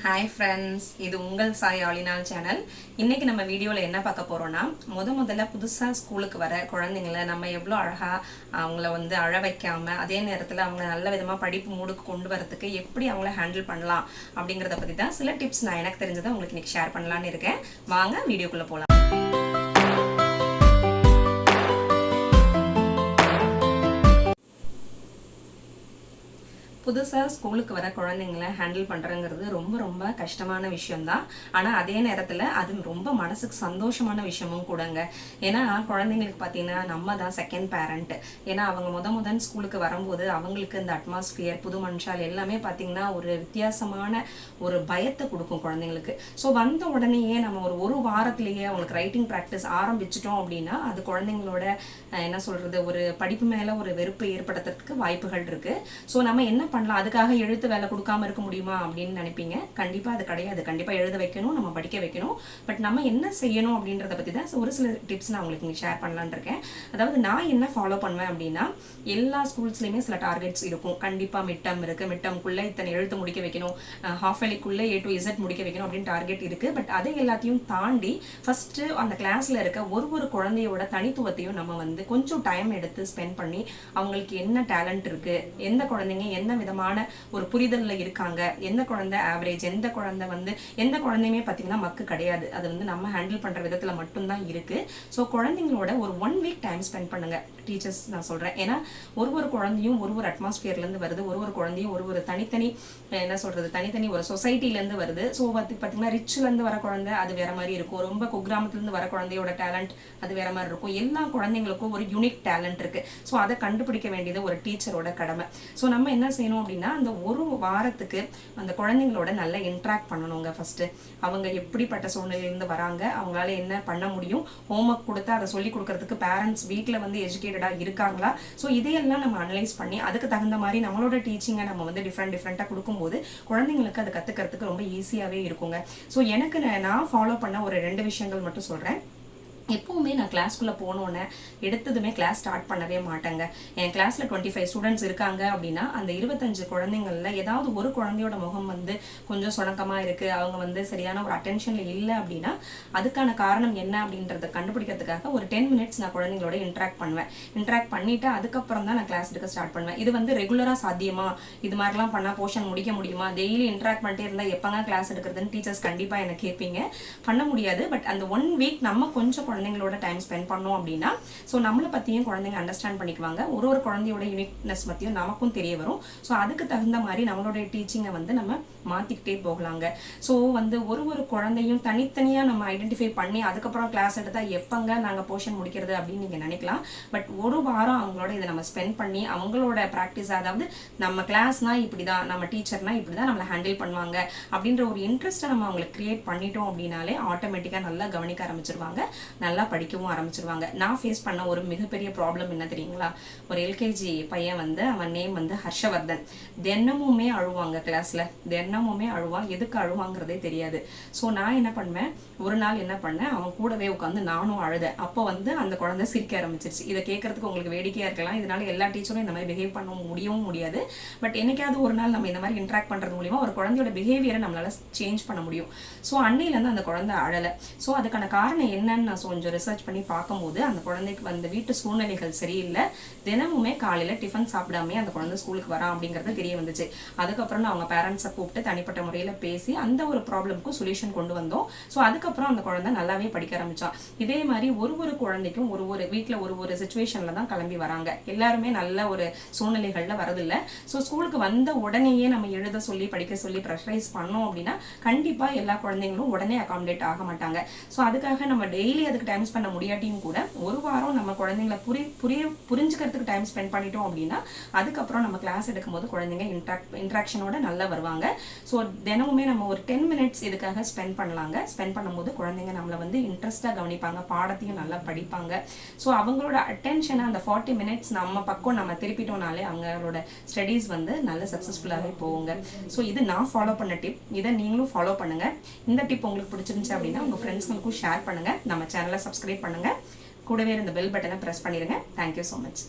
Hi friends, இது உங்கள் Sai ஆலினால் channel. இன்றைக்கி நம்ம வீடியோவில் என்ன பார்க்க போகிறோன்னா, முதல்ல புதுசாக ஸ்கூலுக்கு வர குழந்தைங்கள நம்ம எவ்வளோ அழகாக அவங்கள வந்து அழ வைக்காமல் அதே நேரத்தில் அவங்கள நல்ல விதமாக படிப்பு மூடுக்கு கொண்டு வரதுக்கு எப்படி அவங்கள ஹேண்டில் பண்ணலாம் அப்படிங்கிறத பற்றி தான் சில டிப்ஸ் நான் எனக்கு தெரிஞ்சதை உங்களுக்கு இன்றைக்கி ஷேர் பண்ணலான்னு இருக்கேன். வாங்க வீடியோக்குள்ளே போகலாம். புதுசாக ஸ்கூலுக்கு வர குழந்தைங்கள ஹேண்டில் பண்ணுறங்கிறது ரொம்ப ரொம்ப கஷ்டமான விஷயம்தான். ஆனால் அதே நேரத்தில் அது ரொம்ப மனசுக்கு சந்தோஷமான விஷயமும் கூடங்க. ஏன்னா குழந்தைங்களுக்கு பார்த்தீங்கன்னா நம்ம தான் செகண்ட் பேரண்ட். ஏன்னா அவங்க முதன் ஸ்கூலுக்கு வரும்போது அவங்களுக்கு இந்த அட்மாஸ்பியர், புது மனுஷால் எல்லாமே பார்த்தீங்கன்னா ஒரு வித்தியாசமான ஒரு பயத்தை கொடுக்கும் குழந்தைங்களுக்கு. ஸோ வந்த உடனேயே நம்ம ஒரு வாரத்திலேயே அவங்களுக்கு ரைட்டிங் ப்ராக்டிஸ் ஆரம்பிச்சிட்டோம் அப்படின்னா அது குழந்தைங்களோட என்ன சொல்கிறது, ஒரு படிப்பு மேலே ஒரு வெறுப்பு ஏற்படுத்துறதுக்கு வாய்ப்புகள் இருக்குது. ஸோ நம்ம என்ன பண்ணலாம், அதுக்காக எழுத்து வேலை கொடுக்காம இருக்க முடியுமா அப்படின்னு நினைப்பீங்க. கண்டிப்பா அது கிடையாது. கண்டிப்பா எழுத வைக்கணும், நம்ம படிக்க வைக்கணும். பட் நம்ம என்ன செய்யணும் அப்படின்றத பத்தி தான் ஒரு சில டிப்ஸ் நான் உங்களுக்கு இங்கே ஷேர் பண்ணலான்னு இருக்கேன். அதாவது நான் என்ன ஃபாலோ பண்ணுவேன் அப்படின்னா, எல்லா ஸ்கூல்ஸ்லையுமே சில டார்கெட்ஸ் இருக்கும். கண்டிப்பா மிட் டர்ம் இருக்கு, மிட் டர்ம்குள்ள இத்தனை எழுத்து முடிக்க வைக்கணும், ஹாஃப் இயர்லிக்குள்ள A to Z முடிக்க வைக்கணும் அப்படின்னு டார்கெட் இருக்கு. பட் அதை எல்லாத்தையும் தாண்டி ஃபர்ஸ்ட் அந்த கிளாஸ்ல இருக்க ஒரு குழந்தையோட தனித்துவத்தையும் நம்ம வந்து கொஞ்சம் டைம் எடுத்து ஸ்பெண்ட் பண்ணி அவங்களுக்கு என்ன டேலண்ட் இருக்கு, எந்த குழந்தைங்க என்ன விதமான ஒரு புரிதல்ல இருக்காங்க, எந்த குழந்தை ஆவரேஜ், எந்த குழந்தை வந்து எந்த குழந்தையுமே பார்த்தீங்கன்னா மக்கு கிடையாது. அது வந்து நம்ம ஹேண்டில் பண்ற விதத்துல மட்டும்தான் இருக்கு. ஸோ குழந்தைங்களோட ஒரு 1 வீக் டைம் ஸ்பெண்ட் பண்ணுங்க டீச்சர்ஸ், நான் சொல்றேன். ஏன்னா ஒரு குழந்தையும் ஒரு அட்மாஸ்பியர்ல இருந்து வருது, ஒரு குழந்தையும் ஒரு தனித்தனி என்ன சொல்றது, தனித்தனி ஒரு சொசைட்டில இருந்து வருது. ஸோ பார்த்தீங்கன்னா ரிச்ல இருந்து வர குழந்தை அது வேற மாதிரி இருக்கும், ரொம்ப குக்கிராமத்துல இருந்து வர குழந்தையோட டேலண்ட் அது வேற மாதிரி இருக்கும். எல்லா குழந்தைங்களுக்கும் ஒரு யூனிக் டேலண்ட் இருக்கு. ஸோ அதை கண்டுபிடிக்க வேண்டியது ஒரு டீச்சரோட கடமை. ஸோ நம்ம என்ன செய்யணும் அப்படின்னா, அந்த ஒரு வாரத்துக்கு அந்த குழந்தைங்களோட நல்லா இன்ட்ராக்ட் பண்ணணுங்க. ஃபர்ஸ்ட் அவங்க எப்படிப்பட்ட சூழ்நிலையிலிருந்து வராங்க, அவங்களால என்ன பண்ண முடியும், ஹோம்ஒர்க் கொடுத்தா அதை சொல்லி கொடுக்கறதுக்கு பேரண்ட்ஸ் வீட்டில் வந்து எஜுகேட்டடா இருக்காங்களா. ஸோ இதையெல்லாம் நம்ம அனலைஸ் பண்ணி அதுக்கு தகுந்த மாதிரி நம்மளோட டீச்சிங்கை நம்ம வந்து டிஃப்ரெண்டாக கொடுக்கும்போது குழந்தைங்களுக்கு அது கற்றுக்கிறதுக்கு ரொம்ப ஈஸியாகவே இருக்குங்க. ஸோ எனக்கு நான் ஃபாலோ பண்ண ஒரு 2 விஷயங்கள் மட்டும் சொல்கிறேன். எப்பவுமே நான் கிளாஸ்க்குள்ளே போனோன்னே எடுத்ததுமே கிளாஸ் ஸ்டார்ட் பண்ணவே மாட்டேங்க. என் கிளாஸில் 25 ஸ்டூடெண்ட்ஸ் இருக்காங்க அப்படின்னா அந்த 25 குழந்தைங்களில் ஏதாவது ஒரு குழந்தையோட முகம் வந்து கொஞ்சம் சுணக்கமாக இருக்குது, அவங்க வந்து சரியான ஒரு அட்டென்ஷனில் இல்லை அப்படின்னா அதுக்கான காரணம் என்ன அப்படின்றத கண்டுபிடிக்கிறதுக்காக ஒரு 10 மினிட்ஸ் நான் குழந்தைங்களோட இன்ட்ராக்ட் பண்ணுவேன். இன்ட்ராக்ட் பண்ணிவிட்டு அதுக்கப்புறம் தான் நான் கிளாஸ் எடுக்க ஸ்டார்ட் பண்ணுவேன். இது வந்து ரெகுலராக சாத்தியமா, இது மாதிரிலாம் பண்ணால் போர்ஷன் முடிக்க முடியுமா, டெய்லி இன்ட்ராக்ட் பண்ணிட்டே இருந்தால் எப்போங்க கிளாஸ் எடுக்கிறதுன்னு டீச்சர்ஸ் கண்டிப்பாக எனக்கு கேட்பீங்க. பண்ண முடியாது. பட் அந்த 1 வீக் நம்ம கொஞ்சம் குழந்தைங்களோட டைம் ஸ்பெண்ட் பண்ணோம் அப்படின்னா ஸோ நம்மளை பற்றியும் குழந்தைங்க அண்டர்ஸ்டாண்ட் பண்ணிக்குவாங்க. ஒரு குழந்தையோட யூனிக்னஸ் பற்றியும் நமக்கும் தெரிய வரும். ஸோ அதுக்கு தகுந்த மாதிரி நம்மளோட டீச்சிங்கை வந்து நம்ம மாற்றிக்கிட்டே போகலாங்க. ஸோ வந்து ஒரு குழந்தையும் தனித்தனியாக நம்ம ஐடென்டிஃபை பண்ணி அதுக்கப்புறம் கிளாஸ் எடுத்தால் எப்போங்க நாங்கள் போர்ஷன் முடிக்கிறது அப்படின்னு நீங்கள் நினைக்கலாம். பட் ஒரு வாரம் அவங்களோட இதை நம்ம ஸ்பெண்ட் பண்ணி அவங்களோட ப்ராக்டிஸ், அதாவது நம்ம கிளாஸ்னால் இப்படி தான், நம்ம டீச்சர்னால் இப்படி தான் நம்மளை ஹேண்டில் பண்ணுவாங்க அப்படின்ற ஒரு இன்ட்ரெஸ்ட்டை நம்ம அவங்களுக்கு கிரியேட் பண்ணிட்டோம் அப்படின்னாலே ஆட்டோமேட்டிக்காக நல்லா கவனிக்க ஆரம்பிச்சிருவாங்க, நல்லா படிக்கவும் ஆரம்பிச்சிருவாங்க. நான் ஃபேஸ் பண்ண ஒரு மிகப்பெரிய ப்ராப்ளம் என்ன தெரியுங்களா, ஒரு எல்கேஜி பையன் வந்து அவன் நேம் வந்து ஹர்ஷவர்தன். தினமுமே அழுவாங்க கிளாஸ்ல, தினமுமே அழுவான். எதுக்கு அழுவாங்கிறதே தெரியாது. ஸோ நான் என்ன பண்ணேன், ஒரு நாள் என்ன பண்ணேன், அவன் கூடவே உட்காந்து நானும் அழுதேன். அப்போ வந்து அந்த குழந்தை சிரிக்க ஆரம்பிச்சிருச்சு. இதை கேட்கறதுக்கு உங்களுக்கு வேடிக்கையா இருக்கலாம், இதனால எல்லா டீச்சரும் இந்த மாதிரி பிஹேவ் பண்ண முடியவும் முடியாது. பட் என்னைக்காவது ஒரு நாள் நம்ம இந்த மாதிரி இன்ட்ராக்ட் பண்றது மூலியமா ஒரு குழந்தையோட பிஹேவியரை நம்மளால சேஞ்ச் பண்ண முடியும். ஸோ அன்னையிலேருந்து அந்த குழந்தை அழலை. ஸோ அதுக்கான காரணம் என்னன்னு நான் கொஞ்சம் ரிசர்ச் பண்ணி பார்க்கும்போது அந்த குழந்தைக்கு வந்து வீட்டு சூழ்நிலைகள் சரியில்லை. தினமுமே காலையில் டிஃபன் சாப்பிடாமே அந்த குழந்தை ஸ்கூலுக்கு வரான் அப்படிங்கிறது தெரிய வந்துச்சு. அதுக்கப்புறம் நான் அவங்க பேரண்ட்ஸை கூப்பிட்டு தனிப்பட்ட முறையில் பேசி அந்த ஒரு ப்ராப்ளம்க்கும் சொல்யூஷன் கொண்டு வந்தோம். ஸோ அதுக்கப்புறம் அந்த குழந்தை நல்லாவே படிக்க ஆரம்பிச்சான். இதே மாதிரி ஒரு குழந்தைக்கும் ஒரு வீட்டில் ஒரு சுச்சுவேஷனில் தான் கிளம்பி வராங்க. எல்லாருமே நல்ல ஒரு சூழ்நிலைகளில் வரதில்லை. ஸோ ஸ்கூலுக்கு வந்த உடனேயே நம்ம எழுத சொல்லி படிக்க சொல்லி ப்ரெஷரைஸ் பண்ணோம் அப்படின்னா கண்டிப்பாக எல்லா குழந்தைங்களும் உடனே அகாமடேட் ஆக மாட்டாங்க. ஸோ அதுக்காக நம்ம டெய்லி அதுக்கு டைம் ஸ்பெண்ட் பண்ண முடியாட்டியும் கூட ஒரு வாரம் நம்ம குழந்தைங்களை புரிஞ்சுக்கிறதுக்கு டைம் ஸ்பெண்ட் பண்ணிட்டோம் அப்படின்னா அதுக்கப்புறம் நம்ம கிளாஸ் எடுக்கும்போது குழந்தைங்க இன்ட்ராக்ஷனோட நல்லா வருவாங்க. ஸோ தினமுமே நம்ம ஒரு 10 மினிட்ஸ் இதுக்காக ஸ்பெண்ட் பண்ணலாங்க. ஸ்பெண்ட் பண்ணும்போது குழந்தைங்க நம்மளை வந்து இன்ட்ரெஸ்டாக கவனிப்பாங்க, பாடத்தையும் நல்லா படிப்பாங்க. ஸோ அவங்களோட அட்டென்ஷனை அந்த 40 மினிட்ஸ் நம்ம பக்கம் நம்ம திருப்பிட்டோம்னாலே அவங்களோட ஸ்டடீஸ் வந்து நல்ல சக்ஸஸ்ஃபுல்லாகவே போகுங்க. ஸோ இது நான் ஃபாலோ பண்ண டிப், இதை நீங்களும் ஃபாலோ பண்ணுங்க. இந்த டிப் உங்களுக்கு பிடிச்சிருந்துச்சு அப்படின்னா உங்கள் ஃப்ரெண்ட்ஸ்களுக்கும் ஷேர் பண்ணுங்க. நம்ம சேனலை சப்ஸ்கிரைப் பண்ணுங்க, கூடவே இந்த பெல் பட்டனை பிரஸ் பண்ணிடுங்க. Thank you so much.